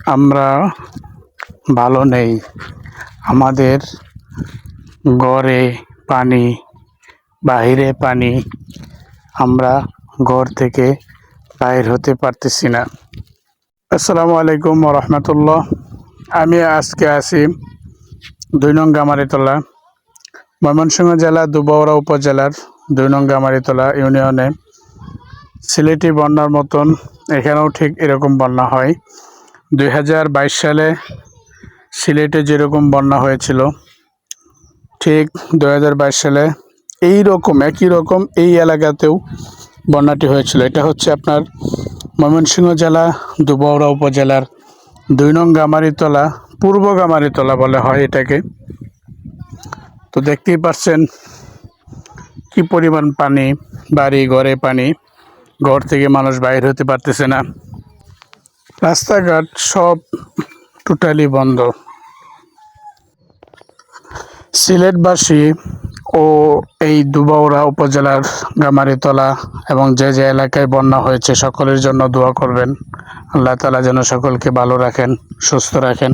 আমরা ভালো নেই। আমাদের ঘরে পানি, বাহিরে পানি। আমরা ঘর থেকে বাইর হতে পারতেছি না। আসসালামু আলাইকুম ওয়া রাহমাতুল্লাহ। আমি আজকে আছি ২ নং গামারিতলা, ময়মনসিংহ জেলা দুবৌরা উপজেলার ২ নং গামারিতলা ইউনিয়নে। সিলেটি বন্যার মতন এখানেও ঠিক এরকম বন্যা হয়। ২০২২ সালে সিলেটে যেরকম বন্যা হয়েছিল, ঠিক ২০২২ সালে একই রকম এই এলাকাতেও বন্যাটি হয়েছিল। এটা হচ্ছে আপনার ময়মনসিংহ জেলা দুবৌরা উপজেলার ২ নং গামারিতলা, পূর্ব গামারিতলা বলা হয় এটাকে। তো দেখতেই পাচ্ছেন কি পরিমাণ পানি, বাড়ি ঘরে পানি, ঘর থেকে মানুষ বাইর হতে পারতেছে না। রাস্তাঘাট সব টোটালি বন্ধ। সিলেটবাসী ও এই দুবৌরা উপজেলার গামারিতলা এবং যে যে এলাকায় বন্যা হয়েছে সকলের জন্য দোয়া করবেন। আল্লাহ তাআলা যেন সকলকে ভালো রাখেন, সুস্থ রাখেন।